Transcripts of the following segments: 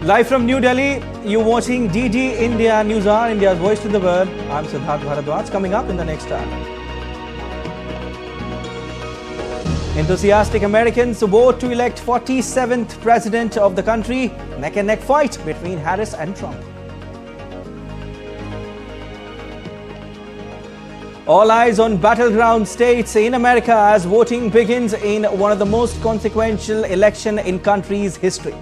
Live from New Delhi, you're watching DD India NewsHour, India's voice to the world. I'm Siddharth Bharadwaj. Coming up in the next hour. Enthusiastic Americans vote to elect 47th president of the country. Neck and neck fight between Harris and Trump. All eyes on battleground states in America as voting begins in one of the most consequential elections in country's history.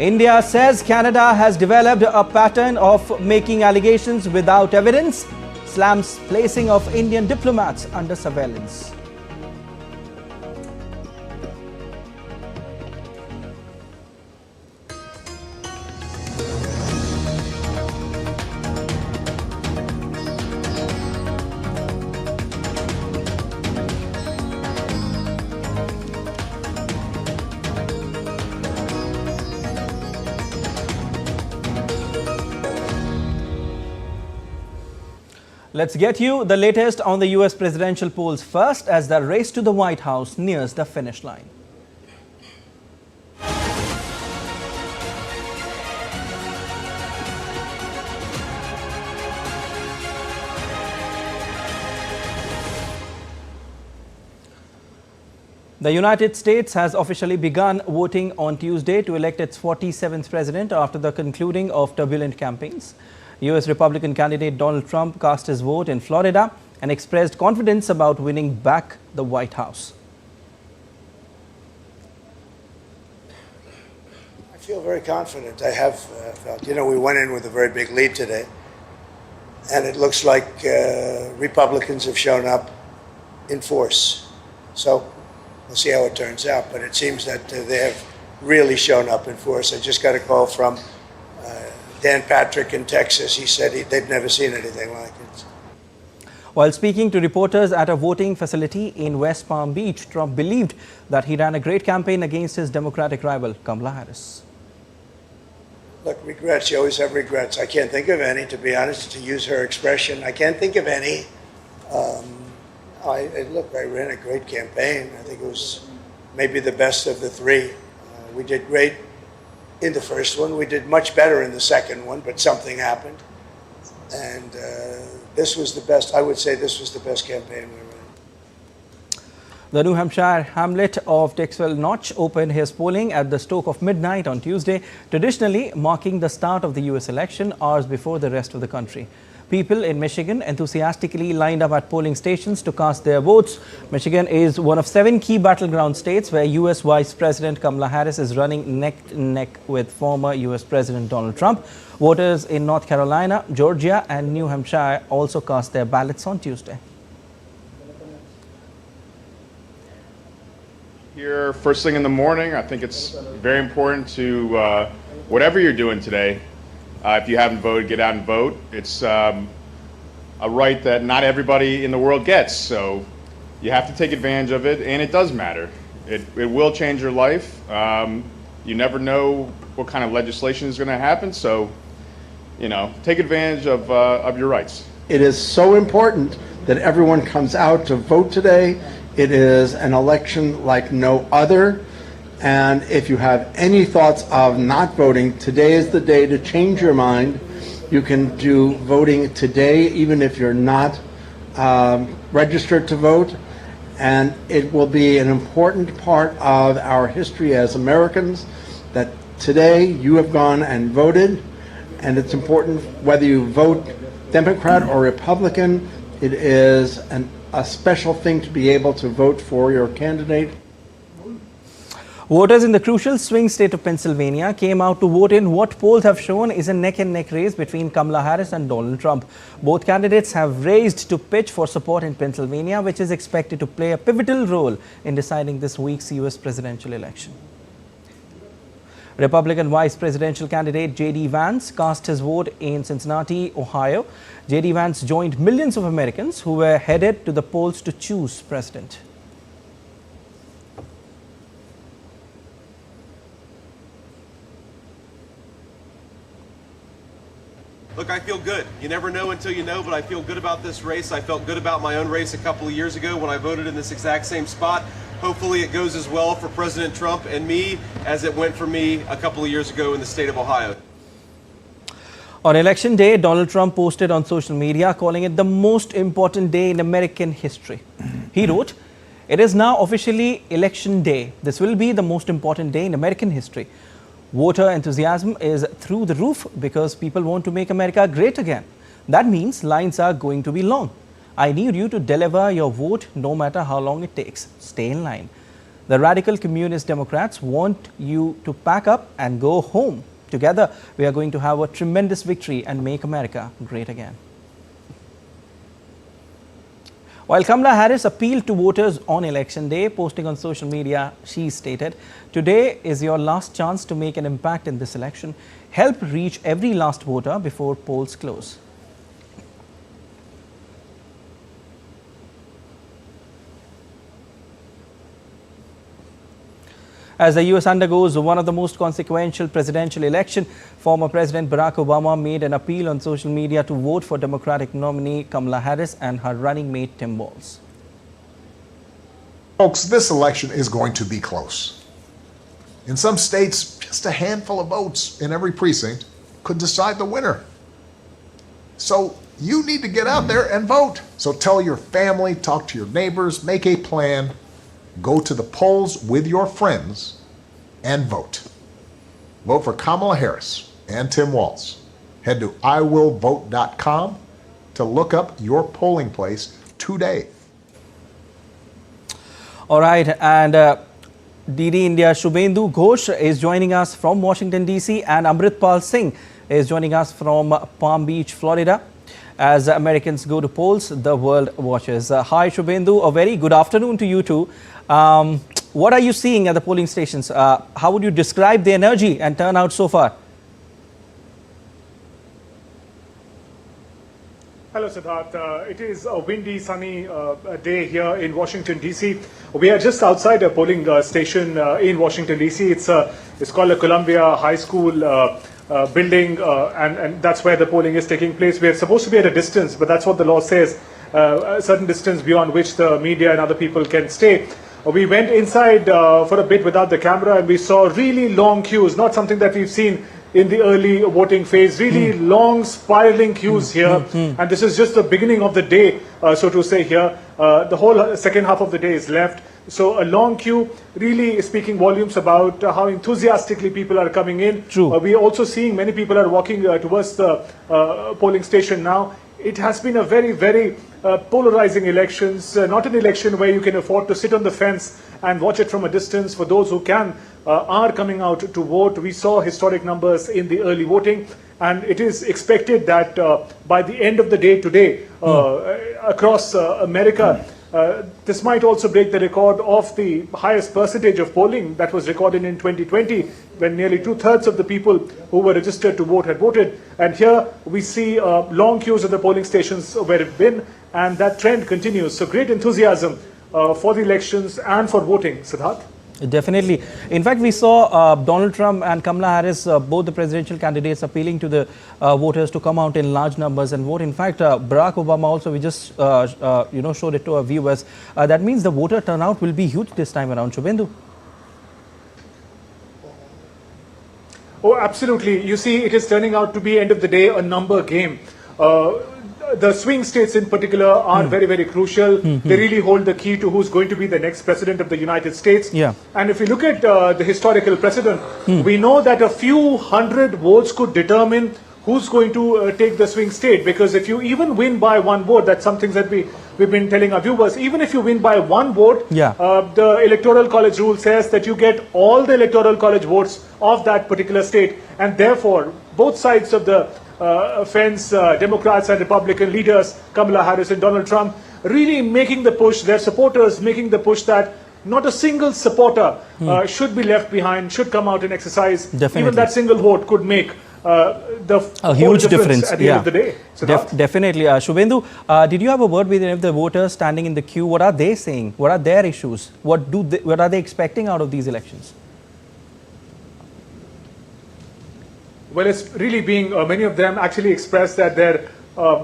India says Canada has developed a pattern of making allegations without evidence, slams placing of Indian diplomats under surveillance. Let's get you the latest on the US presidential polls first as the race to the White House nears the finish line. The United States has officially begun voting on Tuesday to elect its 47th president after the concluding of turbulent campaigns. US Republican candidate Donald Trump cast his vote in Florida and expressed confidence about winning back the White House. I feel very confident. I have felt, we went in with a very big lead today, and it looks like Republicans have shown up in force. So we'll see how it turns out, but it seems that they have really shown up in force. I just got a call from Dan Patrick in Texas. He said they've never seen anything like it. While speaking to reporters at a voting facility in West Palm Beach, Trump believed that he ran a great campaign against his Democratic rival, Kamala Harris. Look, regrets, you always have regrets. I can't think of any, to be honest, to use her expression. I can't think of any. I ran a great campaign. I think it was maybe the best of the three. We did great in the first one. We did much better in the second one, but something happened. And this was the best, I would say this was the best campaign we ran. The New Hampshire hamlet of Dixwell Notch opened his polling at the stroke of midnight on Tuesday, traditionally marking the start of the US election hours before the rest of the country. People in Michigan enthusiastically lined up at polling stations to cast their votes. Michigan is one of 7 key battleground states where US Vice President Kamala Harris is running neck and neck with former US President Donald Trump. Voters in North Carolina, Georgia and New Hampshire also cast their ballots on Tuesday. Here first thing in the morning, I think it's very important to, whatever you're doing today, if you haven't voted, get out and vote. It's a right that not everybody in the world gets, so you have to take advantage of it, and it does matter. It will change your life. You never know what kind of legislation is going to happen, so take advantage of your rights. It is so important that everyone comes out to vote today. It is an election like no other. And if you have any thoughts of not voting, today is the day to change your mind. You can do voting today, even if you're not registered to vote. And it will be an important part of our history as Americans that today you have gone and voted. And it's important whether you vote Democrat or Republican. It is a special thing to be able to vote for your candidate. Voters in the crucial swing state of Pennsylvania came out to vote in what polls have shown is a neck-and-neck race between Kamala Harris and Donald Trump. Both candidates have raised to pitch for support in Pennsylvania, which is expected to play a pivotal role in deciding this week's US presidential election. Republican vice presidential candidate J.D. Vance cast his vote in Cincinnati, Ohio. J.D. Vance joined millions of Americans who were headed to the polls to choose president. Look, I feel good. You never know until you know, but I feel good about this race. I felt good about my own race a couple of years ago when I voted in this exact same spot. Hopefully it goes as well for President Trump and me as it went for me a couple of years ago in the state of Ohio. On election day, Donald Trump posted on social media calling it the most important day in American history. He wrote, "It is now officially election day. This will be the most important day in American history. Voter enthusiasm is through the roof because people want to make America great again. That means lines are going to be long. I need you to deliver your vote no matter how long it takes. Stay in line. The radical communist Democrats want you to pack up and go home. Together, we are going to have a tremendous victory and make America great again." While Kamala Harris appealed to voters on election day, posting on social media, she stated, "Today is your last chance to make an impact in this election. Help reach every last voter before polls close." As the US undergoes one of the most consequential presidential elections, former President Barack Obama made an appeal on social media to vote for Democratic nominee Kamala Harris and her running mate Tim Walz. Folks, this election is going to be close. In some states, just a handful of votes in every precinct could decide the winner. So you need to get out there and vote. So tell your family, talk to your neighbors, make a plan. Go to the polls with your friends and vote. Vote for Kamala Harris and Tim Walz. Head to iwillvote.com to look up your polling place today. All right, and DD India Shubhendu Ghosh is joining us from Washington, D.C. and Amritpal Singh is joining us from Palm Beach, Florida. As Americans go to polls, the world watches. Hi, Shubhendu. A very good afternoon to you too. What are you seeing at the polling stations? How would you describe the energy and turnout so far? Hello, Siddharth. It is a windy, sunny day here in Washington, D.C. We are just outside a polling station in Washington, D.C. It's called a Columbia High School building, and that's where the polling is taking place. We are supposed to be at a distance, but that's what the law says, a certain distance beyond which the media and other people can stay. We went inside for a bit without the camera, and we saw really long queues, not something that we've seen in the early voting phase, really long spiraling queues here. And this is just the beginning of the day, so to say here. The whole second half of the day is left. So a long queue really is speaking volumes about how enthusiastically people are coming in. True. We are also seeing many people are walking towards the polling station now. It has been a very, very polarizing elections, not an election where you can afford to sit on the fence and watch it from a distance. For those who can, are coming out to vote. We saw historic numbers in the early voting, and it is expected that by the end of the day today, across America, this might also break the record of the highest percentage of polling that was recorded in 2020, when nearly 2/3 of the people who were registered to vote had voted. And here we see long queues at the polling stations where it's been, and that trend continues. So great enthusiasm for the elections and for voting. Siddharth? Definitely. In fact, we saw Donald Trump and Kamala Harris, both the presidential candidates, appealing to the voters to come out in large numbers and vote. In fact, Barack Obama also, we just showed it to our viewers. That means the voter turnout will be huge this time around. Shubhendu? Oh, absolutely. You see, it is turning out to be, end of the day, a number game. The swing states in particular are very, very crucial. They really hold the key to who's going to be the next president of the United States. Yeah. And if you look at the historical precedent, we know that a few hundred votes could determine who's going to take the swing state. Because if you even win by one vote, that's something that we've been telling our viewers, even if you win by one vote, the Electoral College rule says that you get all the Electoral College votes of that particular state. And therefore, both sides of the fence, Democrats and Republican leaders, Kamala Harris and Donald Trump, really making the push, their supporters making the push that not a single supporter should be left behind, should come out and exercise. Definitely. Even that single vote could make a huge difference at the end of the day. So definitely. Shubhendu, did you have a word with any of the voters standing in the queue? What are they saying? What are their issues? What are they expecting out of these elections? well, it's really being, many of them actually expressed that they're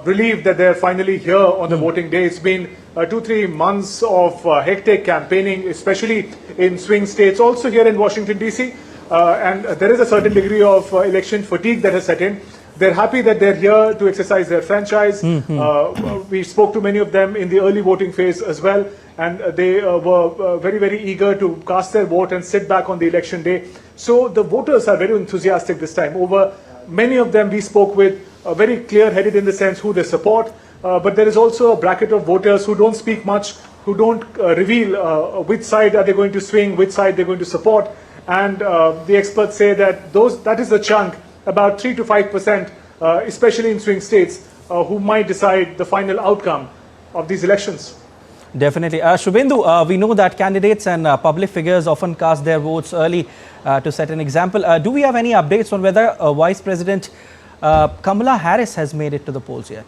relieved that they're finally here on the voting day. It's been 2-3 months of hectic campaigning, especially in swing states, also here in Washington, D.C. And there is a certain degree of election fatigue that has set in. They're happy that they're here to exercise their franchise. We spoke to many of them in the early voting phase as well, and they were very, very eager to cast their vote and sit back on the election day. So the voters are very enthusiastic this time. Over many of them we spoke with, very clear-headed in the sense who they support, but there is also a bracket of voters who don't speak much, who don't reveal which side are they going to swing, which side they're going to support, and the experts say that that is the chunk, about 3 to 5%, especially in swing states, who might decide the final outcome of these elections. Definitely. Shubhendu, we know that candidates and public figures often cast their votes early to set an example. Do we have any updates on whether Vice President Kamala Harris has made it to the polls yet?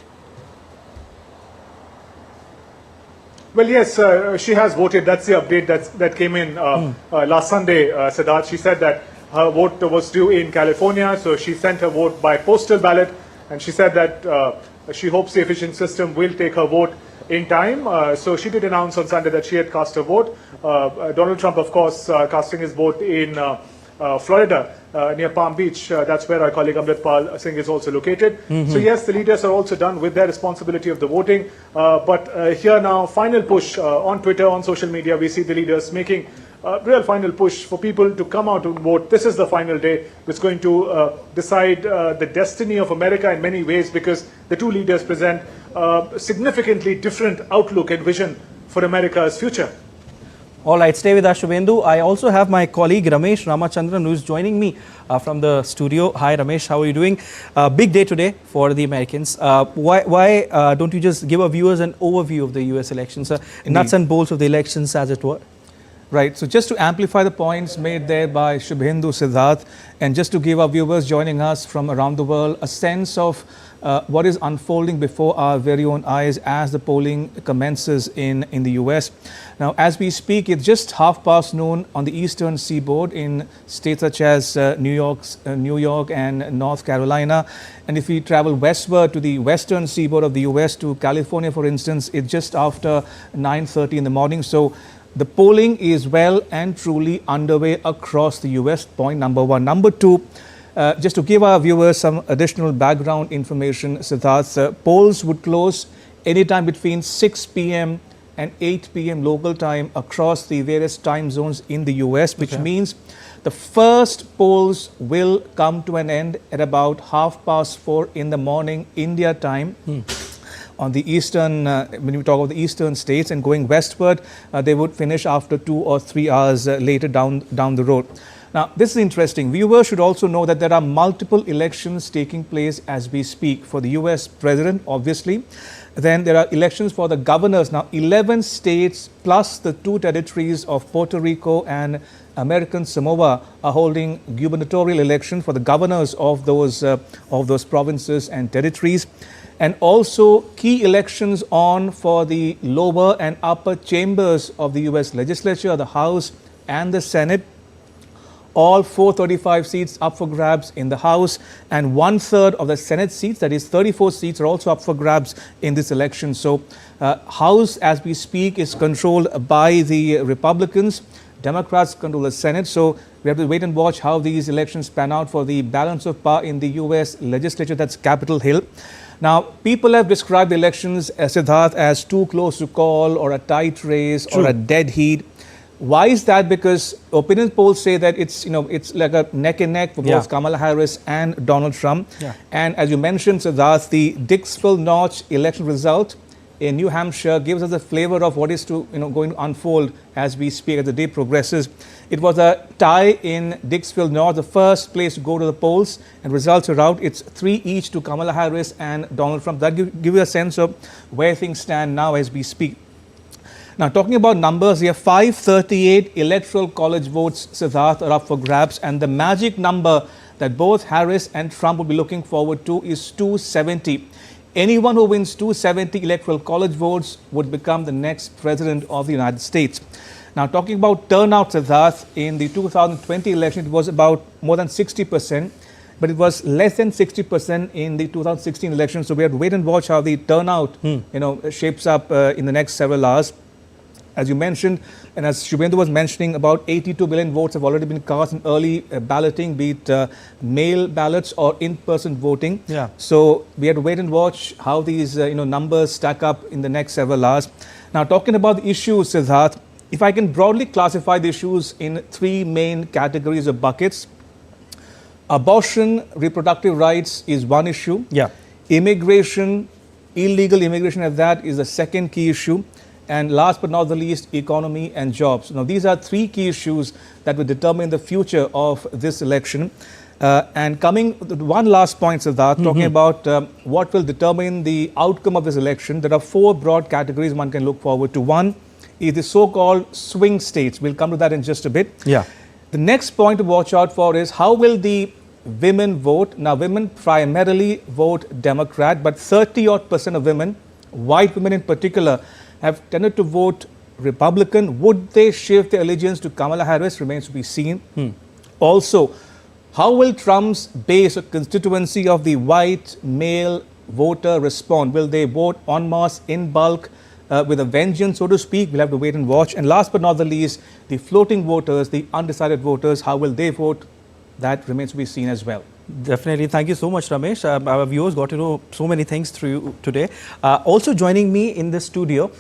Well, yes, she has voted. That's the update that came in last Sunday, Siddharth. She said that her vote was due in California, so she sent her vote by postal ballot, and she said that she hopes the efficient system will take her vote in time. So she did announce on Sunday that she had cast her vote. Donald Trump, of course, casting his vote in Florida, near Palm Beach. That's where our colleague Amritpal Singh is also located. So yes, the leaders are also done with their responsibility of the voting. But here now, final push on Twitter, on social media, we see the leaders making a real final push for people to come out and vote. This is the final day. It's going to decide the destiny of America in many ways, because the two leaders present a significantly different outlook and vision for America's future. All right, stay with us, Shubhendu. I also have my colleague Ramesh Ramachandran, who is joining me from the studio. Hi, Ramesh. How are you doing? Big day today for the Americans. Why don't you just give our viewers an overview of the U.S. elections, nuts and bolts of the elections, as it were? Right. So just to amplify the points made there by Shubhendu, Siddharth, and just to give our viewers joining us from around the world a sense of what is unfolding before our very own eyes as the polling commences in the US. Now, as we speak, it's just noon on the eastern seaboard in states such as New York and North Carolina. And if we travel westward to the western seaboard of the US, to California, for instance, it's just after 9:30 in the morning. So the polling is well and truly underway across the US, point number one. Number two, just to give our viewers some additional background information, Siddharth, polls would close anytime between 6 p.m. and 8 p.m. local time across the various time zones in the US, which means the first polls will come to an end at about 4:30 in the morning India time. On the eastern, when we talk about the eastern states, and going westward, they would finish after 2 or 3 hours later down the road. Now, this is interesting. Viewers should also know that there are multiple elections taking place as we speak. For the US president, obviously. Then there are elections for the governors. Now, 11 states plus the 2 territories of Puerto Rico and American Samoa are holding gubernatorial elections for the governors of those provinces and territories. And also key elections on for the lower and upper chambers of the US legislature, the House and the Senate. All 435 seats up for grabs in the House, and 1/3 of the Senate seats, that is 34 seats, are also up for grabs in this election. So House, as we speak, is controlled by the Republicans. Democrats control the Senate. So we have to wait and watch how these elections pan out for the balance of power in the US legislature, that's Capitol Hill. Now, people have described the elections, Siddharth, as too close to call, or a tight race, or a dead heat. Why is that? Because opinion polls say that it's like a neck and neck for both Kamala Harris and Donald Trump. And as you mentioned, Siddharth, the Dixville Notch election result in New Hampshire gives us a flavor of what is going to unfold as we speak, as the day progresses. It was a tie in Dixville North, the first place to go to the polls, and results are out. It's 3 each to Kamala Harris and Donald Trump. That give you a sense of where things stand now as we speak. Now, talking about numbers, we have 538 electoral college votes, Siddharth, are up for grabs, and the magic number that both Harris and Trump will be looking forward to is 270. Anyone who wins 270 electoral college votes would become the next president of the United States. Now, talking about turnout, Siddharth, in the 2020 election, it was about more than 60%. but it was less than 60% in the 2016 election. So we have to wait and watch how the turnout, shapes up in the next several hours. As you mentioned, and as Shubhendu was mentioning, about 82 million votes have already been cast in early balloting, be it mail ballots or in-person voting. Yeah. So we have to wait and watch how these numbers stack up in the next several hours. Now, talking about the issues, Siddharth, if I can broadly classify the issues in three main categories or buckets. Abortion, reproductive rights is one issue. Yeah. Immigration, illegal immigration at that is the second key issue. And last but not the least, economy and jobs. Now, these are three key issues that will determine the future of this election. And coming to one last point, Siddharth, talking about what will determine the outcome of this election, there are four broad categories one can look forward to. One is the so-called swing states. We'll come to that in just a bit. Yeah. The next point to watch out for is how will the women vote. Now, women primarily vote Democrat, but 30% of women, white women in particular, have tended to vote Republican. Would they shift their allegiance to Kamala Harris remains to be seen. Also, how will Trump's base or constituency of the white male voter respond? Will they vote en masse, in bulk, with a vengeance, so to speak? We'll have to wait and watch. And last but not the least, the floating voters, the undecided voters, how will they vote? That remains to be seen as well. Definitely. Thank you so much, Ramesh. Our viewers got to know so many things through you today. Also joining me in the studio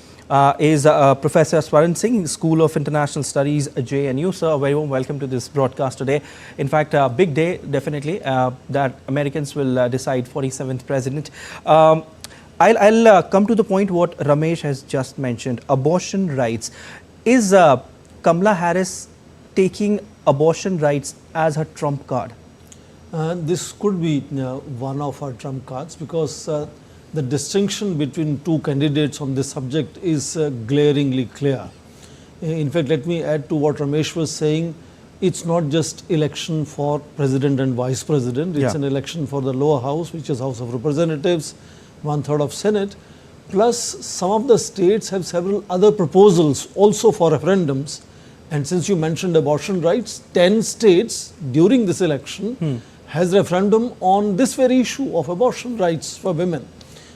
is Professor Swaran Singh, School of International Studies, JNU. Sir, a very warm welcome to this broadcast today. In fact, a big day, definitely, that Americans will decide 47th president. I'll come to the point what Ramesh has just mentioned, abortion rights. Is Kamala Harris taking abortion rights as her trump card? This could be one of our trump cards, because the distinction between two candidates on this subject is glaringly clear. In fact, let me add to what Ramesh was saying. It's not just election for president and vice president. It's an election for the lower house, which is House of Representatives, 1/3 of Senate. Plus, some of the states have several other proposals also for referendums. And since you mentioned abortion rights, 10 states during this election has referendum on this very issue of abortion rights for women.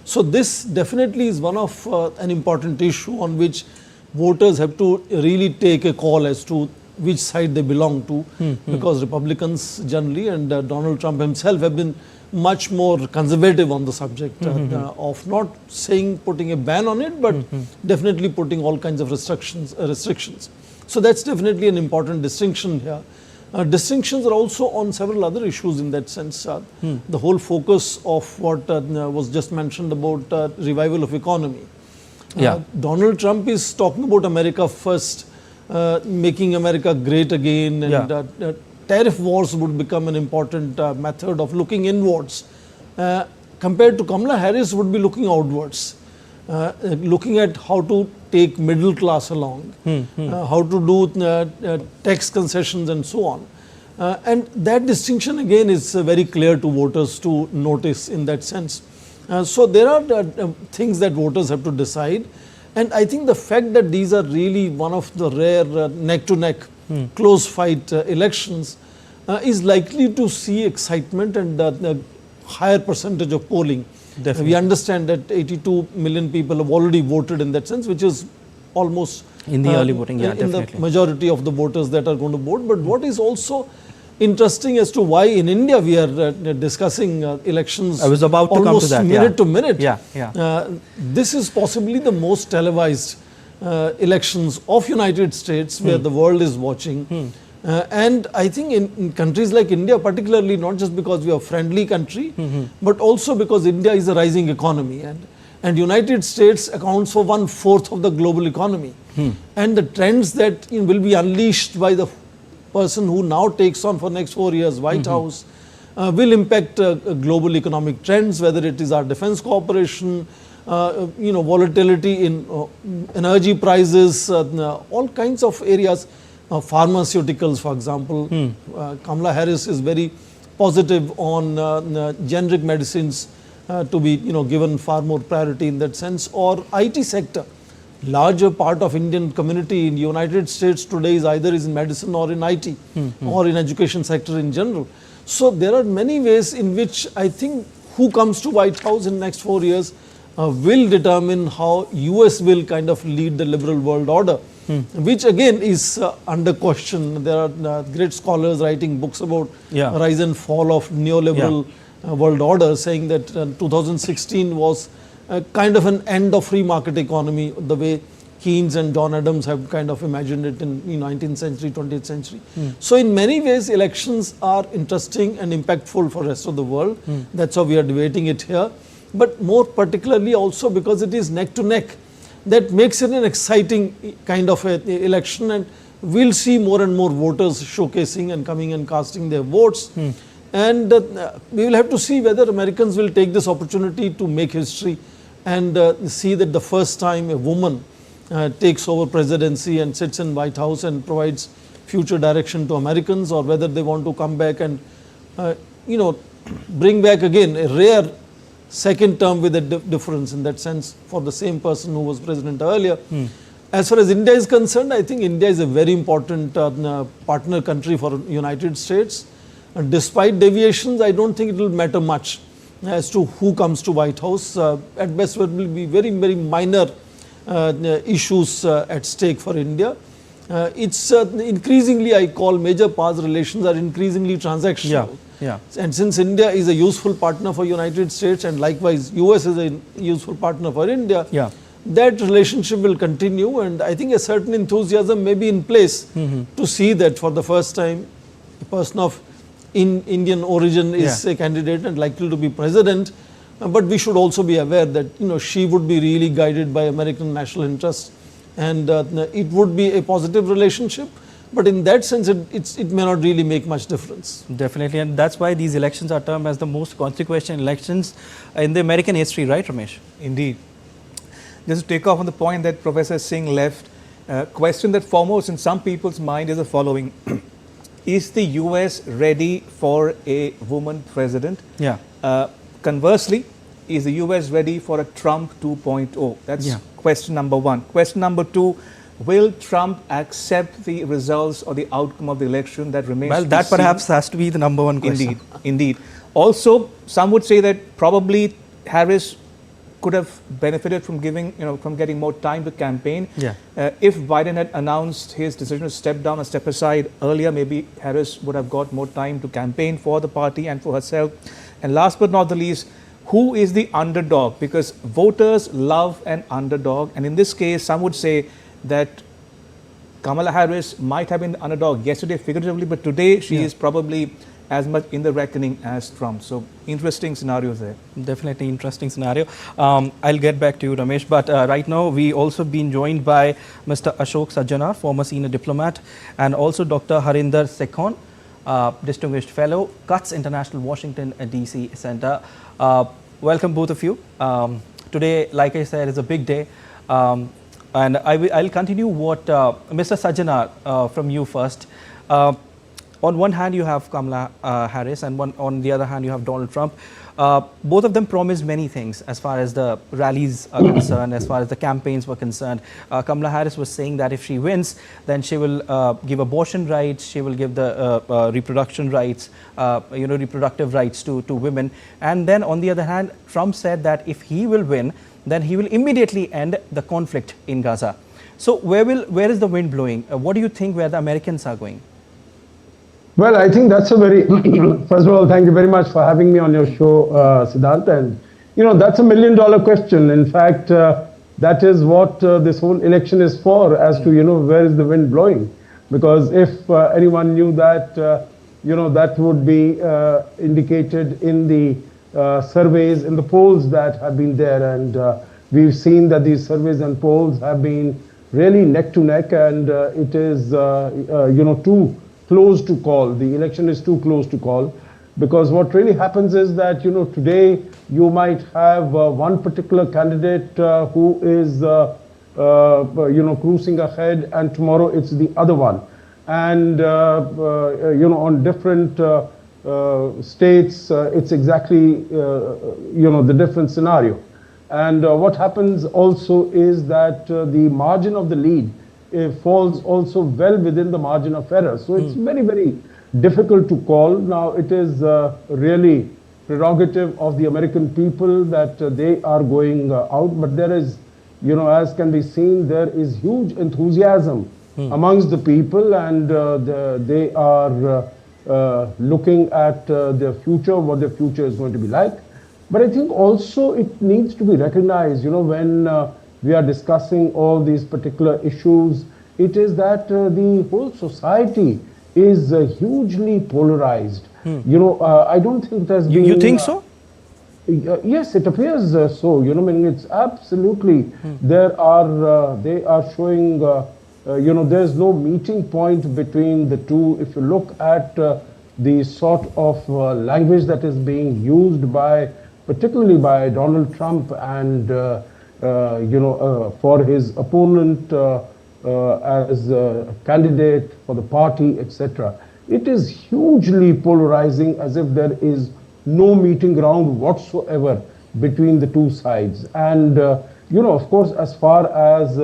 So this definitely is one of an important issue on which voters have to really take a call as to which side they belong to, because Republicans generally and Donald Trump himself have been much more conservative on the subject of not saying putting a ban on it, but definitely putting all kinds of restrictions. So that's definitely an important distinction here. Distinctions are also on several other issues in that sense. The whole focus of what was just mentioned about revival of economy. Donald Trump is talking about America first, making America great again, and tariff wars would become an important method of looking inwards. Compared to Kamala Harris would be looking outwards. Looking at how to take middle class along, how to do tax concessions and so on. And that distinction again is very clear to voters to notice in that sense. So there are things that voters have to decide. And I think the fact that these are really one of the rare neck-to-neck close fight elections is likely to see excitement and a higher percentage of polling. Definitely. We understand that 82 million people have already voted in that sense, which is almost in the early voting, in the majority of the voters that are going to vote. But what is also interesting as to why in India we are discussing elections I was about to almost come to that, minute to minute. This is possibly the most televised elections of United States where the world is watching. And I think in countries like India, particularly not just because we are a friendly country, but also because India is a rising economy, and United States accounts for 1/4 of the global economy. And the trends that will be unleashed by the person who now takes on for next 4 years White House will impact global economic trends, whether it is our defense cooperation, volatility in energy prices, all kinds of areas. Pharmaceuticals, for example. Kamala Harris is very positive on generic medicines to be given far more priority in that sense, or IT sector. Larger part of Indian community in United States today is either in medicine or in IT or in education sector in general. So there are many ways in which I think who comes to White House in next 4 years will determine how US will kind of lead the liberal world order, which again is under question. There are great scholars writing books about rise and fall of neoliberal world order, saying that 2016 was kind of an end of free market economy, the way Keynes and John Adams have kind of imagined it in the 19th century, 20th century. So in many ways, elections are interesting and impactful for the rest of the world. That's how we are debating it here. But more particularly also because it is neck to neck, that makes it an exciting kind of election, and we'll see more and more voters showcasing and coming and casting their votes. And we will have to see whether Americans will take this opportunity to make history and see that the first time a woman takes over presidency and sits in White House and provides future direction to Americans, or whether they want to come back and bring back again a rare second term with a difference in that sense for the same person who was president earlier. As far as India is concerned, I think India is a very important partner country for United States. Despite deviations, I don't think it will matter much as to who comes to White House. At best, there will be very, very minor issues at stake for India. It's increasingly, I call major powers relations are increasingly transactional. And since India is a useful partner for United States, and likewise US is a useful partner for India, that relationship will continue, and I think a certain enthusiasm may be in place to see that for the first time a person of Indian origin is a candidate and likely to be president. But we should also be aware that she would be really guided by American national interests, and it would be a positive relationship. But in that sense, it may not really make much difference. Definitely, and that's why these elections are termed as the most consequential elections in the American history, right, Ramesh? Indeed. Just to take off on the point that Professor Singh left, question that foremost in some people's mind is the following. Is the US ready for a woman president? Conversely, is the US ready for a Trump 2.0? That's question number one. Question number two, will Trump accept the results or the outcome of the election? That remains to be that seen. perhaps has to be the number one question. Indeed. Also, some would say that probably Harris could have benefited from getting more time to campaign. If Biden had announced his decision to step down or step aside earlier, maybe Harris would have got more time to campaign for the party and for herself. And last but not the least, who is the underdog? Because voters love an underdog, and in this case, some would say that Kamala Harris might have been the underdog yesterday figuratively, but today she is probably as much in the reckoning as Trump. So interesting scenarios there. Definitely interesting scenario. I'll get back to you, Ramesh, but right now we also been joined by Mr. Ashok Sajjana, former senior diplomat, and also Dr. Harinder Sekhon, distinguished fellow, Cuts International Washington DC Center. Welcome both of you. Today, like I said, is a big day. And I'll continue what Mr. Sajjana from you first. On one hand, you have Kamala Harris, and on the other hand, you have Donald Trump. Both of them promised many things as far as the rallies are concerned, as far as the campaigns were concerned. Kamala Harris was saying that if she wins, then she will give abortion rights, she will give the reproduction rights, reproductive rights to women. And then on the other hand, Trump said that if he will win, then he will immediately end the conflict in Gaza. So where is the wind blowing? What do you think where the Americans are going? Well, I think that's a very, first of all, thank you very much for having me on your show, Siddharth. And, that's $1 million question. In fact, that is what this whole election is for, as to, where is the wind blowing? Because if anyone knew that, that would be indicated in the surveys, in the polls that have been there. And we've seen that these surveys and polls have been really neck to neck, and it is, too close to call. The election is too close to call, because what really happens is that, today you might have one particular candidate who is, cruising ahead, and tomorrow it's the other one. And, on different states, it's exactly, the different scenario. And what happens also is that the margin of the lead falls also well within the margin of error. So it's very, very difficult to call. Now, it is really prerogative of the American people that they are going out, but there is, as can be seen, there is huge enthusiasm amongst the people, and they are looking at their future, what their future is going to be like. But I think also it needs to be recognized, when we are discussing all these particular issues, it is that the whole society is hugely polarized. I don't think it has been... You think so? Yes, it appears so. It's absolutely, they are showing, there's no meeting point between the two. If you look at the sort of language that is being used particularly by Donald Trump and, for his opponent as a candidate for the party, etc. It is hugely polarizing, as if there is no meeting ground whatsoever between the two sides. And, of course, as far as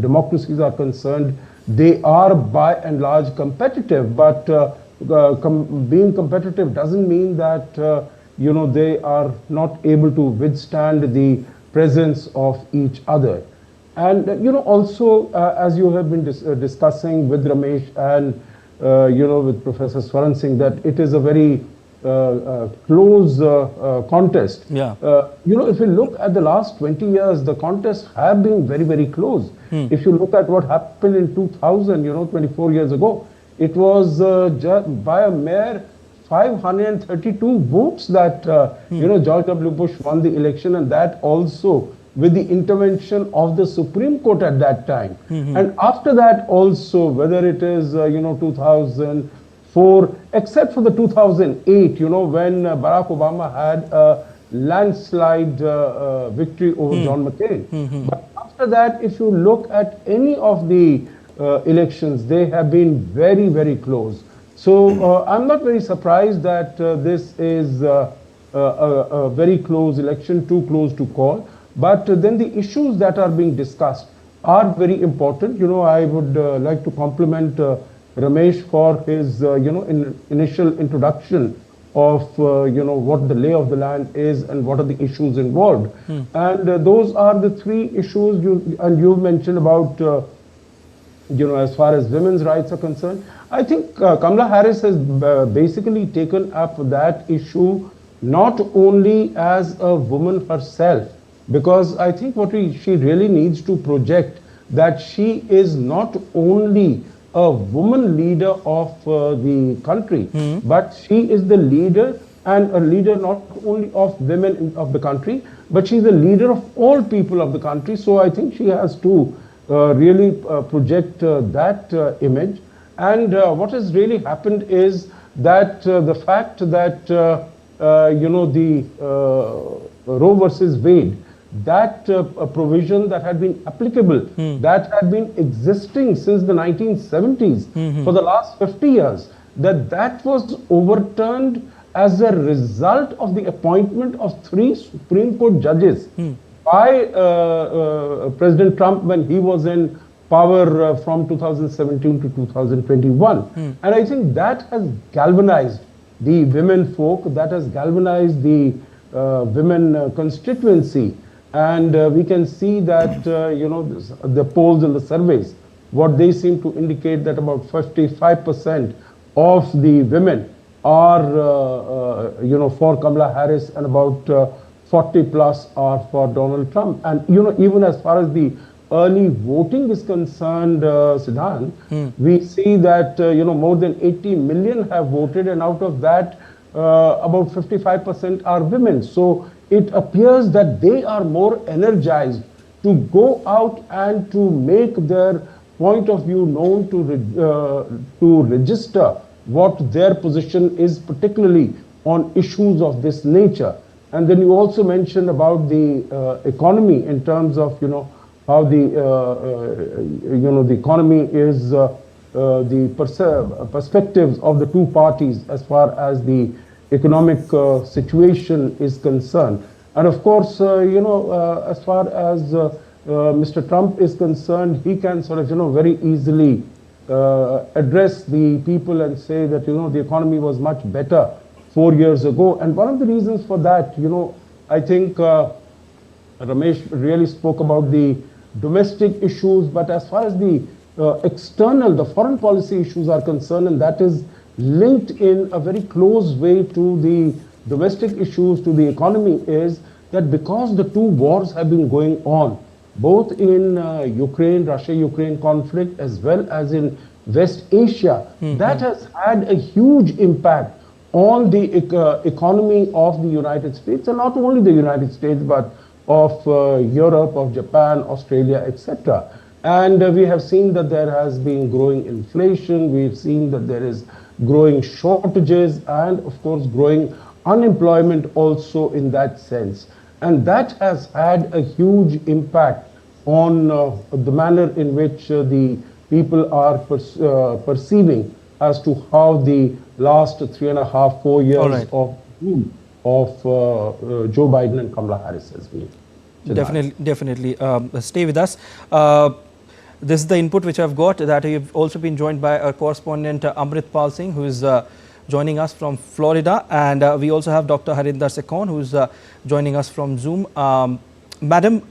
democracies are concerned, they are by and large competitive, but being competitive doesn't mean that, they are not able to withstand the presence of each other. And, also, as you have been discussing with Ramesh and, with Professor Swaran Singh, that it is a very close contest. Yeah. If you look at the last 20 years, the contests have been very, very close. If you look at what happened in 2000, 24 years ago, it was just by a mere 532 votes that, George W. Bush won the election, and that also with the intervention of the Supreme Court at that time. And after that also, whether it is, 2004, except for the 2008, when Barack Obama had a landslide victory over John McCain. But after that, if you look at any of the elections, they have been very, very close. So I'm not very surprised that this is a very close election, too close to call. But then the issues that are being discussed are very important. I would like to compliment Ramesh for his, initial introduction of, what the lay of the land is and what are the issues involved. And those are the three issues you've mentioned about, as far as women's rights are concerned. I think Kamala Harris has basically taken up that issue not only as a woman herself, because I think what she really needs to project that she is not only a woman leader of the country, but she is the leader, and a leader not only of women of the country, but she's a leader of all people of the country. So I think she has to really project that image. And what has really happened is that the fact that, the Roe versus Wade, that provision that had been applicable, that had been existing since the 1970s for the last 50 years, that was overturned as a result of the appointment of 3 Supreme Court judges by President Trump when he was in power from 2017 to 2021. And I think that has galvanized the women folk, that has galvanized the women constituency. And we can see that, the polls and the surveys, what they seem to indicate that about 55% of the women are, for Kamala Harris, and about 40 plus are for Donald Trump. And, even as far as the early voting is concerned, Siddhant, we see that, more than 80 million have voted, and out of that, about 55% are women. So it appears that they are more energized to go out and to make their point of view known, to register what their position is, particularly on issues of this nature. And then you also mentioned about the economy in terms of, how the, the economy is, the perspectives of the two parties as far as the economic situation is concerned. And of course, as far as Mr. Trump is concerned, he can sort of, very easily address the people and say that, the economy was much better 4 years ago. And one of the reasons for that, I think Ramesh really spoke about the domestic issues, but as far as the the foreign policy issues are concerned, and that is linked in a very close way to the domestic issues, to the economy, is that because the two wars have been going on, both in Ukraine, Russia-Ukraine conflict, as well as in West Asia, that has had a huge impact on the economy of the United States, and not only the United States, but of Europe, of Japan, Australia, etc. And we have seen that there has been growing inflation, we've seen that there is growing shortages, and of course growing unemployment also in that sense. And that has had a huge impact on the manner in which the people are perceiving as to how the last 3.5, 4 years of rule of Joe Biden and Kamala Harris has been. Definitely. Stay with us. This is the input which I've got, that you've also been joined by our correspondent Amrit Pal Singh, who is joining us from Florida, and we also have Dr. Harinder Sekon, who is joining us from Zoom. Madam,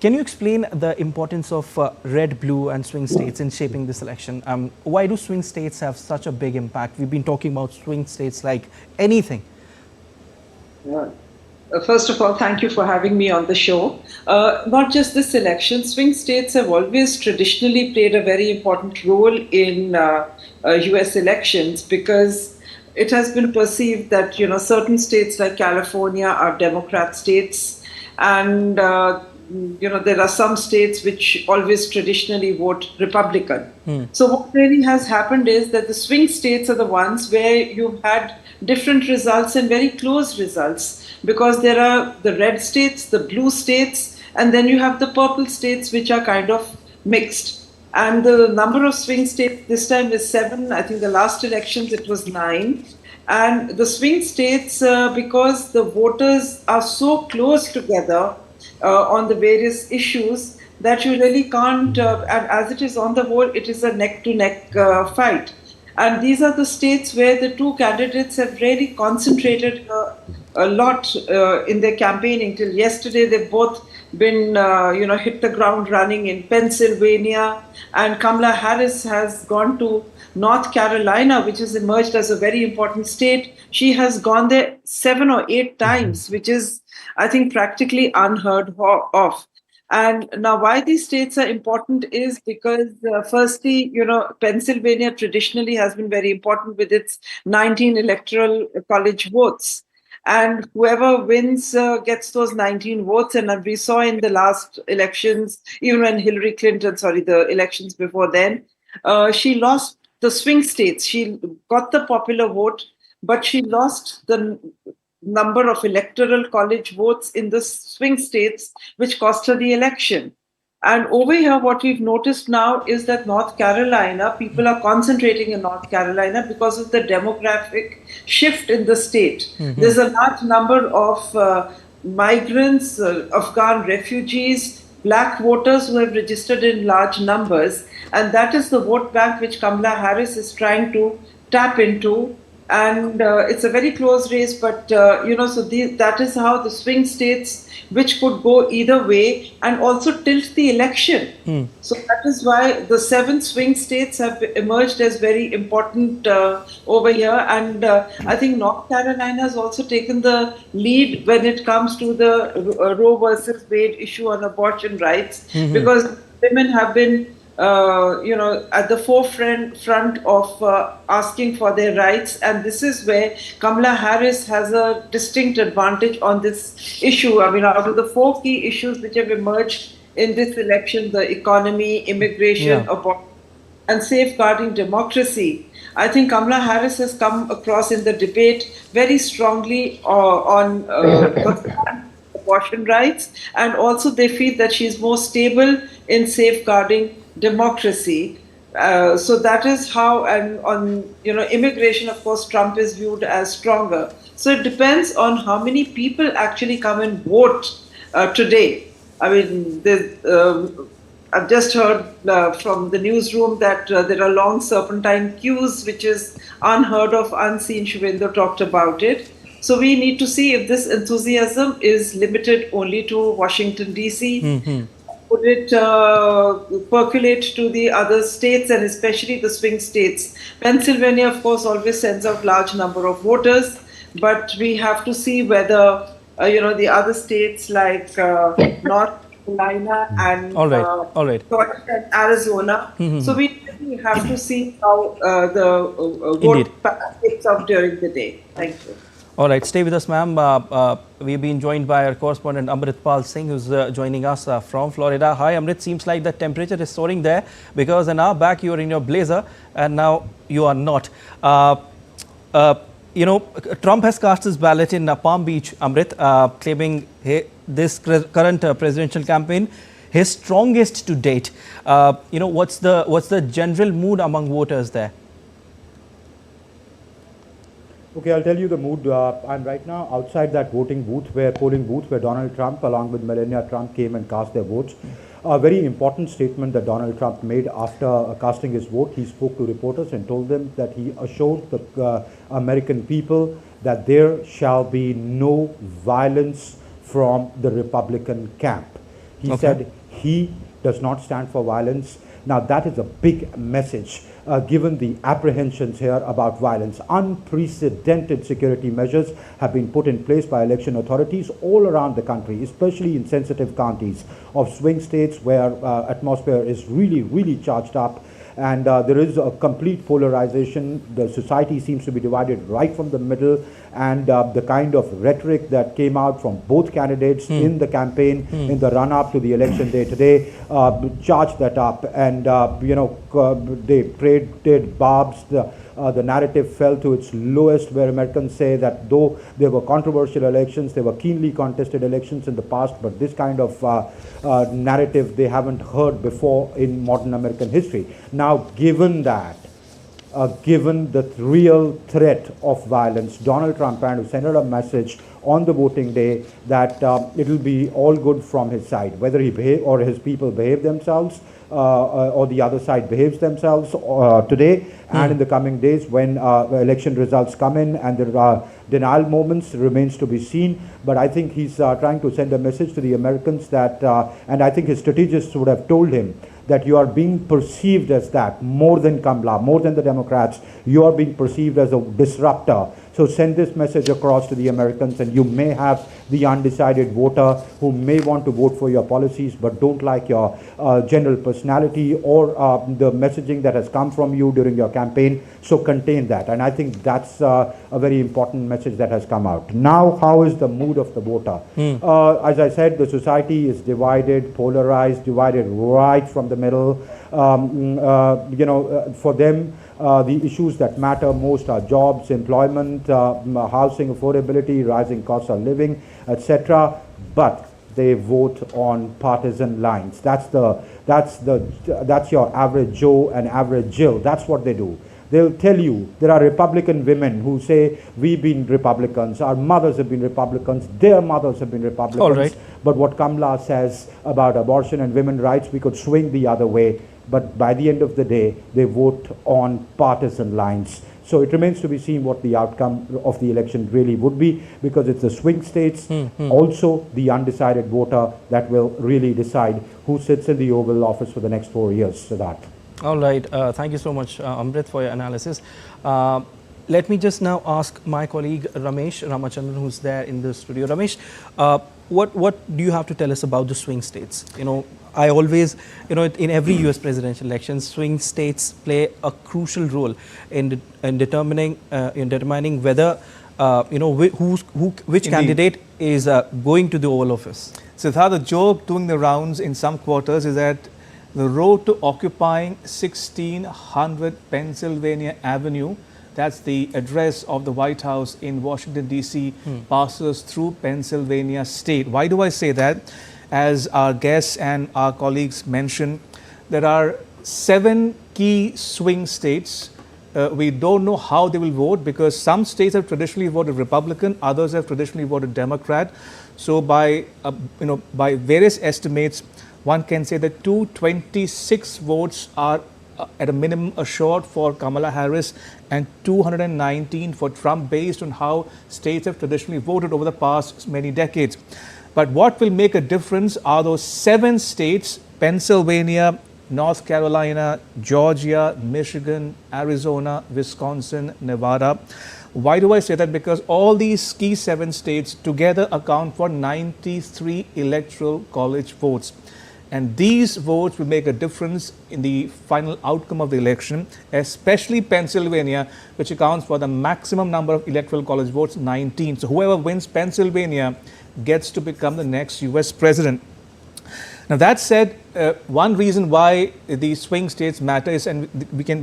can you explain the importance of red, blue and swing states in shaping this election? Why do swing states have such a big impact? We've been talking about swing states like anything. First of all, thank you for having me on the show. Not just this election, swing states have always traditionally played a very important role in US elections, because it has been perceived that, certain states like California are Democrat states, and there are some states which always traditionally vote Republican. So what really has happened is that the swing states are the ones where you've had different results and very close results, because there are the red states, the blue states, and then you have the purple states, which are kind of mixed. And the number of swing states this time is 7. I think the last elections it was 9. And the swing states, because the voters are so close together on the various issues, that you really can't, and as it is on the whole, it is a neck-to-neck fight. And these are the states where the two candidates have really concentrated a lot in their campaigning. Till yesterday, they've both been, hit the ground running in Pennsylvania. And Kamala Harris has gone to North Carolina, which has emerged as a very important state. She has gone there 7 or 8 times, which is, I think, practically unheard of. And now why these states are important is because, firstly, Pennsylvania traditionally has been very important with its 19 electoral college votes. And whoever wins gets those 19 votes. And we saw in the last elections, even when Hillary Clinton, the elections before then, she lost the swing states. She got the popular vote, but she lost the number of electoral college votes in the swing states, which cost her the election. And over here, what we've noticed now is that North Carolina, people are concentrating in North Carolina because of the demographic shift in the state. There's a large number of migrants, Afghan refugees, black voters who have registered in large numbers. And that is the vote bank which Kamala Harris is trying to tap into. And it's a very close race, but, that is how the swing states, which could go either way and also tilt the election. So that is why the 7 swing states have emerged as very important over here. And I think North Carolina has also taken the lead when it comes to the Roe versus Wade issue on abortion rights, because women have been at the forefront of asking for their rights. And this is where Kamala Harris has a distinct advantage on this issue. I mean, out of the 4 key issues which have emerged in this election, the economy, immigration, abortion, and safeguarding democracy, I think Kamala Harris has come across in the debate very strongly on abortion rights. And also they feel that she's more stable in safeguarding democracy. So that is how, and on immigration, of course, Trump is viewed as stronger. So it depends on how many people actually come and vote today. I mean, I've just heard from the newsroom that there are long serpentine queues, which is unheard of, unseen. Shubhendu talked about it. So we need to see if this enthusiasm is limited only to Washington, D.C. Would it percolate to the other states and especially the swing states? Pennsylvania, of course, always sends out large number of voters, but we have to see whether the other states like North Carolina and Georgia and Arizona. So we really have to see how the vote picks up during the day. Thank you. All right, stay with us, ma'am. We've been joined by our correspondent Amritpal Singh, who's joining us from Florida. Hi, Amrit. Seems like the temperature is soaring there because an hour back you were in your blazer and now you are not. Trump has cast his ballot in Palm Beach, Amrit, claiming this current presidential campaign his strongest to date. What's the general mood among voters there? Okay, I'll tell you the mood. I'm right now outside that polling booth where Donald Trump along with Melania Trump came and cast their votes. A very important statement that Donald Trump made after casting his vote. He spoke to reporters and told them that he assured the American people that there shall be no violence from the Republican camp. He said he does not stand for violence. Now that is a big message. Given the apprehensions here about violence. Unprecedented security measures have been put in place by election authorities all around the country, especially in sensitive counties of swing states where atmosphere is really, really charged up. And there is a complete polarization. The society seems to be divided right from the middle, and the kind of rhetoric that came out from both candidates in the campaign, in the run-up to the election day today, charged that up, and they traded barbs. The narrative fell to its lowest, where Americans say that though there were controversial elections, there were keenly contested elections in the past, but this kind of narrative they haven't heard before in modern American history. Now, given that, given the real threat of violence, Donald Trump trying to send out a message on the voting day that it will be all good from his side, whether he or his people behave themselves or the other side behaves themselves today and in the coming days when election results come in, and there are denial moments remains to be seen. But I think he's trying to send a message to the Americans that, and I think his strategists would have told him that you are being perceived as that, more than Kamala, more than the Democrats. You are being perceived as a disruptor. So send this message across to the Americans, and you may have the undecided voter who may want to vote for your policies but don't like your general personality or the messaging that has come from you during your campaign. So contain that. And I think that's a very important message that has come out. Now, how is the mood of the voter? As I said, the society is divided, polarized, divided right from the middle. For them, the issues that matter most are jobs, employment, housing affordability, rising costs of living, etc. But they vote on partisan lines. That's your average Joe and average Jill. That's what they do. They'll tell you there are Republican women who say we've been Republicans, our mothers have been Republicans, their mothers have been Republicans. All right. But what Kamala says about abortion and women's rights, we could swing the other way. But by the end of the day, they vote on partisan lines. So it remains to be seen what the outcome of the election really would be, because it's the swing states, also the undecided voter, that will really decide who sits in the Oval Office for the next 4 years. Siddharth. All right. Thank you so much, Amrit, for your analysis. Let me just now ask my colleague Ramesh Ramachandran, who's there in the studio. Ramesh, what do you have to tell us about the swing states? I always, in every US presidential election, swing states play a crucial role in determining whether which candidate is going to the Oval Office. Siddharth, the joke doing the rounds in some quarters is that the road to occupying 1600 Pennsylvania Avenue, that's the address of the White House in Washington, D.C., passes through Pennsylvania state. Why do I say that? As our guests and our colleagues mentioned, there are 7 key swing states. We don't know how they will vote because some states have traditionally voted Republican, others have traditionally voted Democrat. So by various estimates, one can say that 226 votes are at a minimum assured for Kamala Harris and 219 for Trump, based on how states have traditionally voted over the past many decades. But what will make a difference are those 7 states: Pennsylvania, North Carolina, Georgia, Michigan, Arizona, Wisconsin, Nevada. Why do I say that? Because all these key 7 states together account for 93 electoral college votes. And these votes will make a difference in the final outcome of the election, especially Pennsylvania, which accounts for the maximum number of electoral college votes, 19. So whoever wins Pennsylvania gets to become the next US president. Now that said, one reason why the swing states matter is, and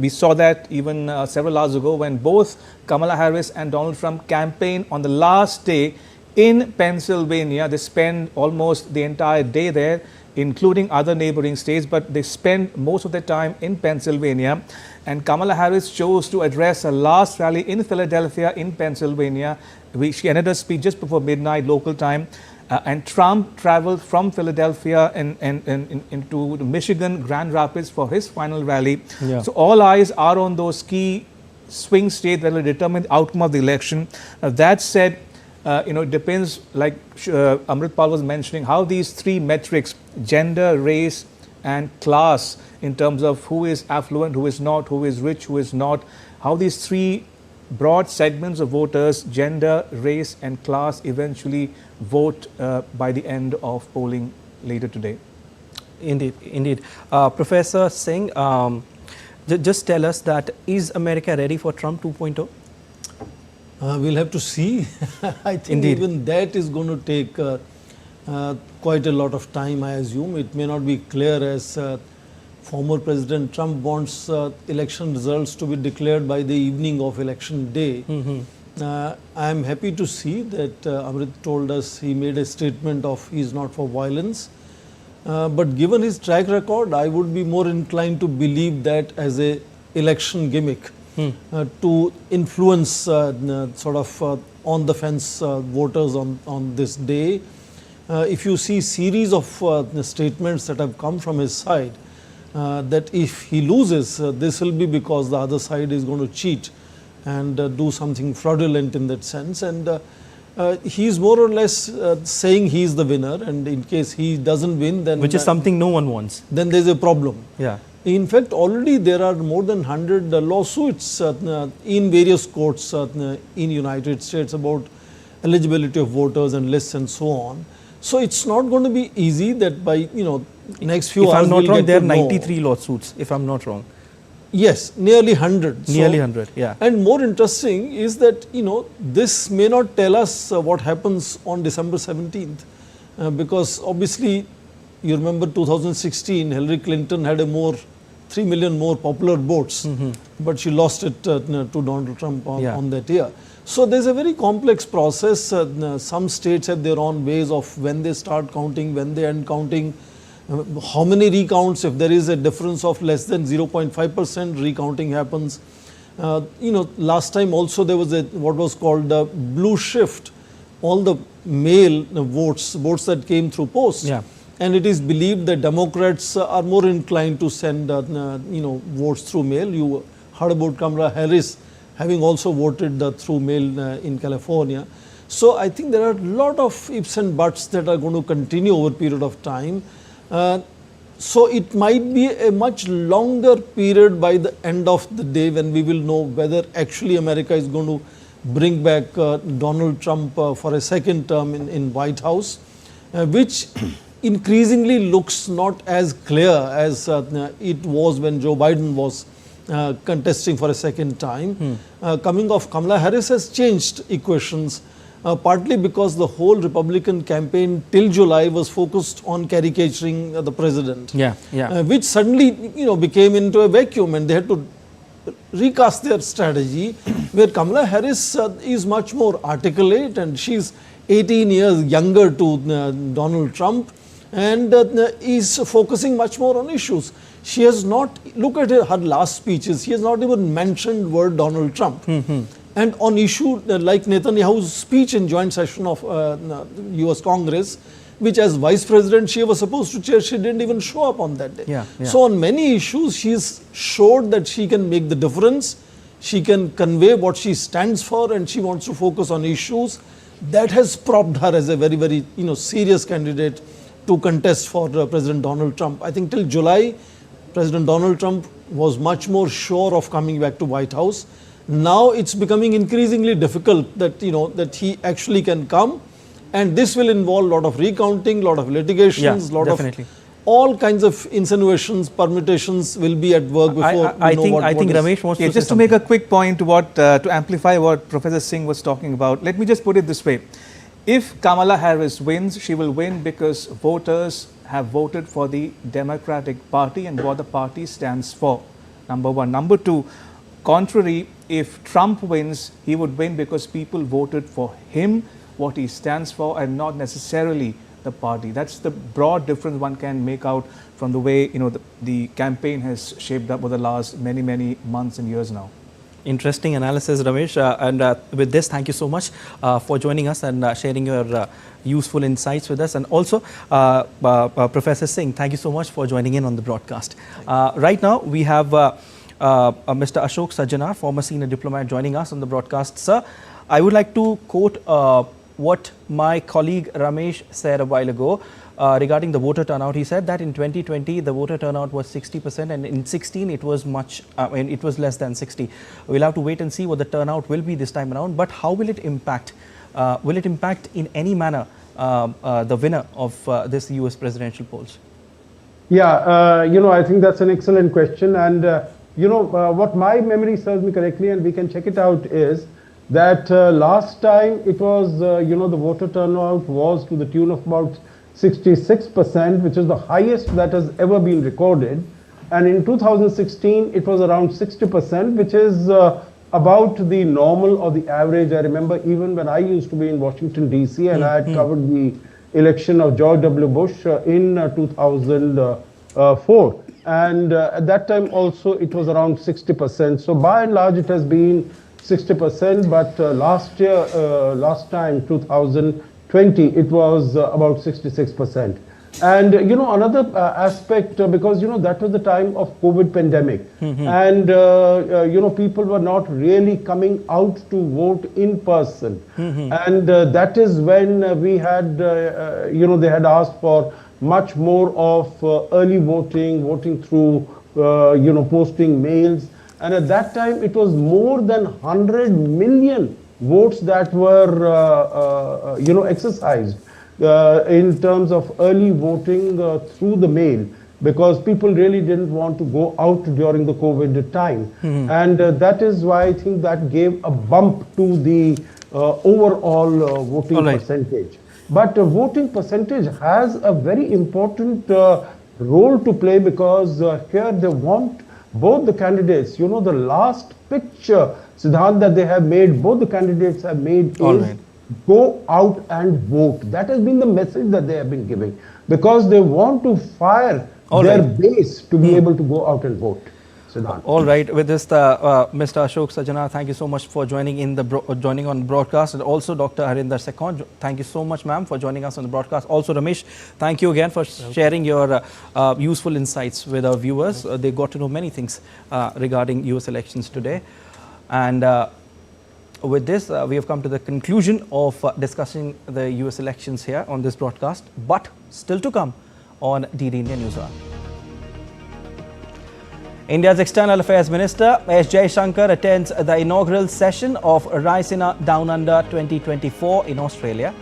we saw that even several hours ago when both Kamala Harris and Donald Trump campaigned on the last day in Pennsylvania. They spend almost the entire day there, including other neighboring states, but they spend most of their time in Pennsylvania. And Kamala Harris chose to address her last rally in Philadelphia in Pennsylvania. She ended her speech just before midnight local time. And Trump traveled from Philadelphia into Michigan, Grand Rapids for his final rally. Yeah. So all eyes are on those key swing states that will determine the outcome of the election. That said, it depends, like Amritpal was mentioning, how these 3 metrics, gender, race and class, in terms of who is affluent, who is not, who is rich, who is not, how these 3 broad segments of voters, gender, race and class, eventually vote by the end of polling later today. Indeed, indeed. Professor Singh, just tell us that, is America ready for Trump 2.0? We'll have to see. I think Indeed. Even that is going to take quite a lot of time, I assume. It may not be clear, as former President Trump wants election results to be declared by the evening of election day. I am happy to see that Amrit told us, he made a statement of he is not for violence. But given his track record, I would be more inclined to believe that as a election gimmick. To influence sort of on the fence voters on this day. If you see series of statements that have come from his side, that if he loses, this will be because the other side is going to cheat and do something fraudulent in that sense. And he is more or less saying he is the winner, and in case he doesn't win, then which is something no one wants. Then there is a problem. Yeah. In fact, already there are more than 100 lawsuits in various courts in United States about eligibility of voters and lists and so on. So it's not going to be easy that by next few hours. If I'm not wrong, there are 93 lawsuits. If I'm not wrong. Yes, nearly 100. Nearly 100. Yeah. And more interesting is that this may not tell us what happens on December 17th, because obviously. You remember 2016, Hillary Clinton had 3 million more popular votes, but she lost it to Donald Trump on that year. So there's a very complex process. Some states have their own ways of when they start counting, when they end counting, how many recounts. If there is a difference of less than 0.5%, recounting happens. Last time also there was what was called a blue shift, all the mail votes that came through post. Yeah. And it is believed that Democrats are more inclined to send, votes through mail. You heard about Kamala Harris having also voted through mail in California. So I think there are a lot of ifs and buts that are going to continue over a period of time. So it might be a much longer period by the end of the day when we will know whether actually America is going to bring back Donald Trump for a second term in White House, which increasingly looks not as clear as it was when Joe Biden was contesting for a second time. Coming off, Kamala Harris has changed equations, partly because the whole Republican campaign till July was focused on caricaturing the president, which suddenly became into a vacuum, and they had to recast their strategy, where Kamala Harris is much more articulate, and she's 18 years younger to Donald Trump, and is focusing much more on issues. She has not, look at her last speeches, she has not even mentioned word Donald Trump. And on issue like Netanyahu's speech in joint session of US Congress, which as vice president she was supposed to chair, she didn't even show up on that day. Yeah, yeah. So on many issues, she's showed that she can make the difference, she can convey what she stands for, and she wants to focus on issues. That has propped her as a very, very serious candidate to contest for President Donald Trump. I think till July, President Donald Trump was much more sure of coming back to White House. Now it's becoming increasingly difficult that that he actually can come, and this will involve a lot of recounting, lot of litigations, lot definitely. of all kinds of insinuations, permutations will be at work before I think Ramesh wants to just say to make a quick point to amplify what Professor Singh was talking about. Let me just put it this way: if Kamala Harris wins, she will win because voters have voted for the Democratic Party and what the party stands for. Number one. Number two, contrary, if Trump wins, he would win because people voted for him, what he stands for, and not necessarily the party. That's the broad difference one can make out from the way the campaign has shaped up over the last many months and years now. Interesting analysis, Ramesh. And with this, thank you so much for joining us and sharing your useful insights with us. And also, Professor Singh, thank you so much for joining in on the broadcast. Right now, we have Mr. Ashok Sajjanar, former senior diplomat, joining us on the broadcast. Sir, I would like to quote what my colleague Ramesh said a while ago regarding the voter turnout. He said that in 2020 the voter turnout was 60%, and in 16 it was it was less than 60. We'll have to wait and see what the turnout will be this time around. But how will it impact? Will it impact in any manner the winner of this US presidential polls? Yeah, I think that's an excellent question. And, what my memory serves me correctly, and we can check it out, is that last time it was, the voter turnout was to the tune of about 66%, which is the highest that has ever been recorded. And in 2016, it was around 60%, which is about the normal or the average. I remember even when I used to be in Washington, D.C., and I had covered the election of George W. Bush in 2004. And at that time also it was around 60%. So by and large it has been 60%, but last time 2020 it was about 66%. And another aspect, because that was the time of COVID pandemic, and people were not really coming out to vote in person, and that is when we had they had asked for much more of early voting through posting mails, and at that time it was more than 100 million votes that were exercised in terms of early voting through the mail, because people really didn't want to go out during the COVID time. And that is why I think that gave a bump to the overall voting percentage. But voting percentage has a very important role to play, because here they want both the candidates, the last picture, Siddhant, that they have made, both the candidates have made is go out and vote. That has been the message that they have been giving, because they want to fire their base to be able to go out and vote. Siddhant. All right. With this, Mr. Ashok Sajjanar, thank you so much for joining in joining on broadcast, and also Dr. Harinder Sekhon, thank you so much, ma'am, for joining us on the broadcast. Also, Ramesh, thank you again for sharing your useful insights with our viewers. They got to know many things regarding US elections today. And with this, we have come to the conclusion of discussing the US elections here on this broadcast, but still to come on DD India NewsHour. India's External Affairs Minister S. Shanker attends the inaugural session of Raisina Down Under 2024 in Australia.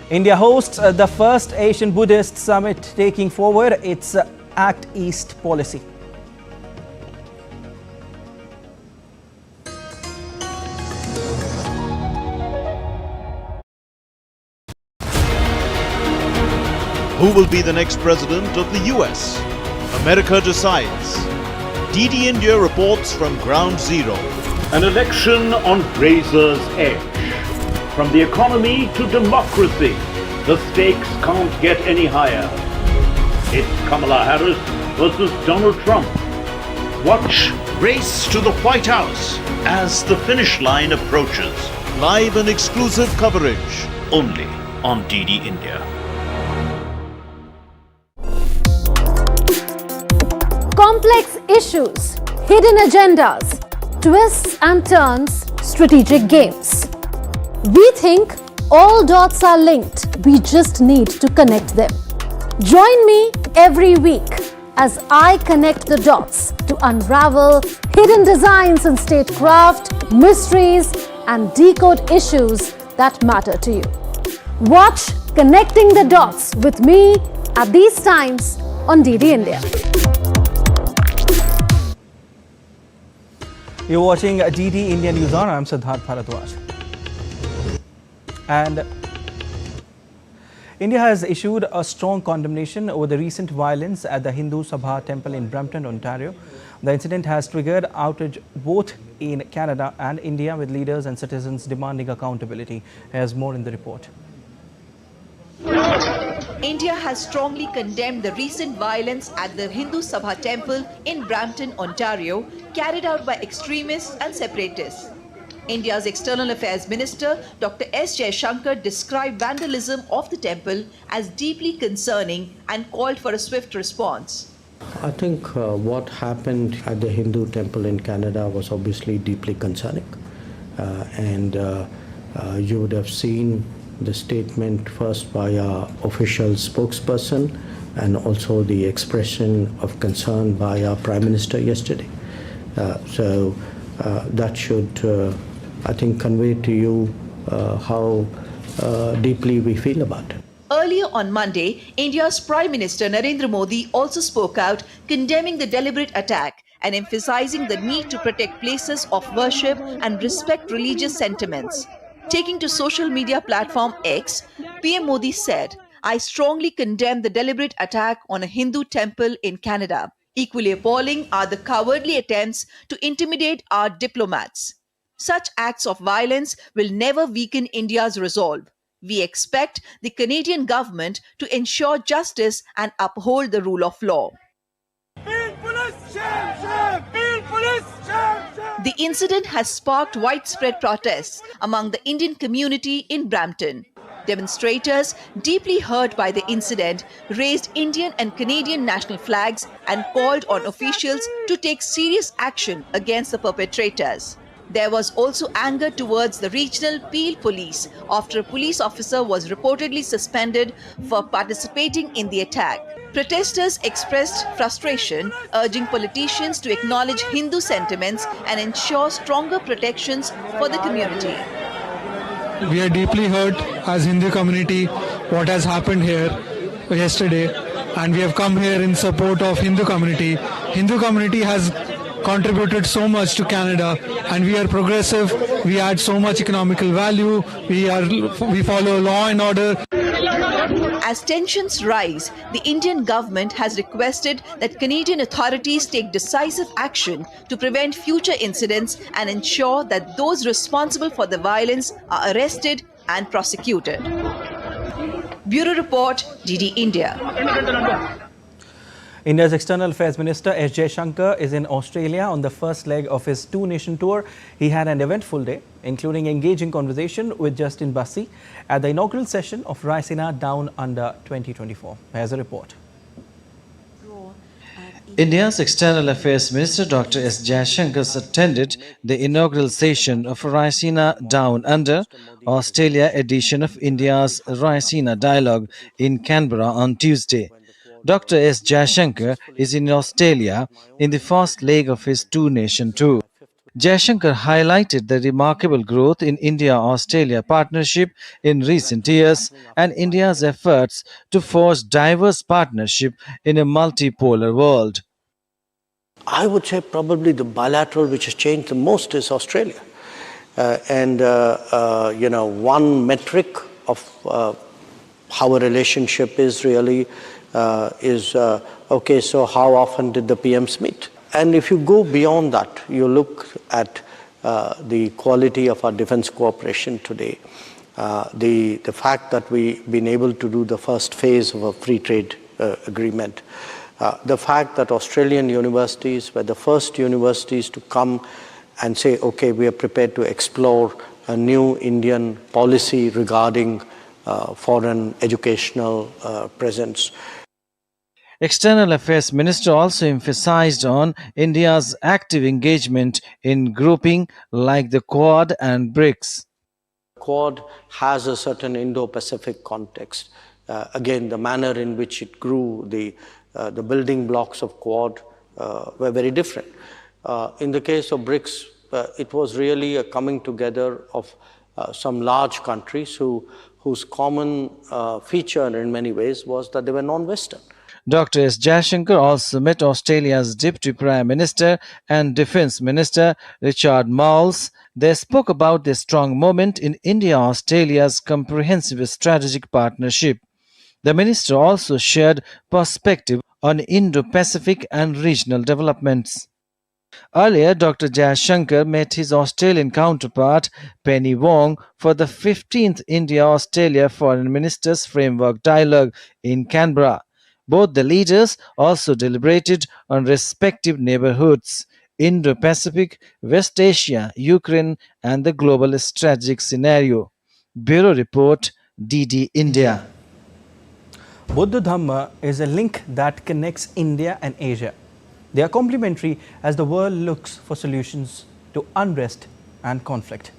India hosts the first Asian Buddhist summit, taking forward its Act East policy. Who will be the next president of the US? America decides. DD India reports from Ground Zero. An election on razor's edge. From the economy to democracy, the stakes can't get any higher. It's Kamala Harris versus Donald Trump. Watch Race to the White House as the finish line approaches. Live and exclusive coverage only on DD India. Complex issues, hidden agendas, twists and turns, strategic games. We think all dots are linked. We just need to connect them. Join me every week as I connect the dots to unravel hidden designs in statecraft, mysteries, and decode issues that matter to you. Watch Connecting the Dots with me at these times on DD India. You're watching DD India NewsHour. I'm Siddharth Bharadwaj. And India has issued a strong condemnation over the recent violence at the Hindu Sabha temple in Bramton, Ontario. The incident has triggered outrage both in Canada and India, with leaders and citizens demanding accountability. Here's more in the report. India has strongly condemned the recent violence at the Hindu Sabha temple in Bramton, Ontario, carried out by extremists and separatists. India's External Affairs Minister, Dr. S. Shanker, described vandalism of the temple as deeply concerning and called for a swift response. I think what happened at the Hindu temple in Canada was obviously deeply concerning. You would have seen the statement first by our official spokesperson and also the expression of concern by our Prime Minister yesterday. That should, I think, convey to you how deeply we feel about it. Earlier on Monday, India's Prime Minister Narendra Modi also spoke out, condemning the deliberate attack and emphasizing the need to protect places of worship and respect religious sentiments. Taking to social media platform X, PM Modi said, "I strongly condemn the deliberate attack on a Hindu temple in Canada. Equally appalling are the cowardly attempts to intimidate our diplomats. Such acts of violence will never weaken India's resolve. We expect the Canadian government to ensure justice and uphold the rule of law." The incident has sparked widespread protests among the Indian community in Bramton. Demonstrators, deeply hurt by the incident, raised Indian and Canadian national flags and called on officials to take serious action against the perpetrators. There was also anger towards the regional Peel police after a police officer was reportedly suspended for participating in the attack. Protesters expressed frustration, urging politicians to acknowledge Hindu sentiments and ensure stronger protections for the community. We are deeply hurt as Hindu community what has happened here yesterday, and we have come here in support of Hindu community. Hindu community has contributed so much to Canada, and we are progressive. We add so much economical value. We follow law and order. As tensions rise, the Indian government has requested that Canadian authorities take decisive action to prevent future incidents and ensure that those responsible for the violence are arrested and prosecuted. Bureau Report, DD India. India's External Affairs Minister S. Shanker is in Australia on the first leg of his two-nation tour. He had an eventful day, including engaging conversation with Justin Bussey at the inaugural session of Raisina Down Under 2024. Here's a report. India's External Affairs Minister Dr. S. Jaishankar attended the inaugural session of Raisina Down Under, Australia edition of India's Raisina Dialogue in Canberra on Tuesday. Dr. S. Jaishankar is in Australia in the first leg of his two-nation tour. Jaishankar highlighted the remarkable growth in India-Australia partnership in recent years and India's efforts to forge diverse partnership in a multipolar world. I would say probably the bilateral which has changed the most is Australia. One metric of how a relationship is really okay, so how often did the PMs meet? And if you go beyond that, you look at the quality of our defense cooperation today, the fact that we've been able to do the first phase of a free trade agreement, the fact that Australian universities were the first universities to come and say, okay, we are prepared to explore a new Indian policy regarding foreign educational presence. External Affairs Minister also emphasized on India's active engagement in grouping like the Quad and BRICS. Quad has a certain Indo-Pacific context. Again, the manner in which it grew, the building blocks of Quad were very different. In the case of BRICS, it was really a coming together of some large countries whose common feature in many ways was that they were non-Western. Dr. S. Jayashankar also met Australia's Deputy Prime Minister and Defence Minister Richard Marles. They spoke about the strong moment in India-Australia's comprehensive strategic partnership. The minister also shared perspective on Indo-Pacific and regional developments. Earlier, Dr. Jayashankar met his Australian counterpart Penny Wong for the 15th India-Australia Foreign Ministers Framework Dialogue in Canberra. Both the leaders also deliberated on respective neighborhoods, Indo-Pacific, West Asia, Ukraine, and the global strategic scenario. Bureau Report, DD India. Buddha Dhamma is a link that connects India and Asia. They are complementary as the world looks for solutions to unrest and conflict.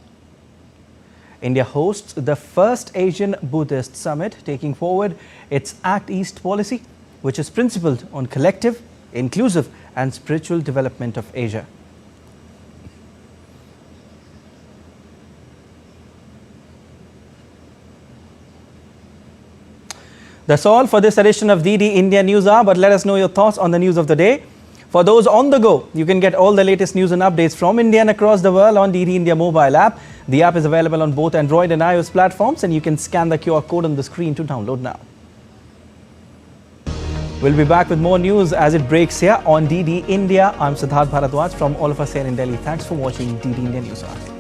India hosts the first Asian Buddhist Summit, taking forward its Act East policy, which is principled on collective, inclusive and spiritual development of Asia. That's all for this edition of DD India NewsHour, but let us know your thoughts on the news of the day. For those on the go, you can get all the latest news and updates from India and across the world on DD India mobile app. The app is available on both Android and iOS platforms, and you can scan the QR code on the screen to download now. We'll be back with more news as it breaks here on DD India. I'm Prasar Bharati from all of us here in Delhi. Thanks for watching DD India NewsHour.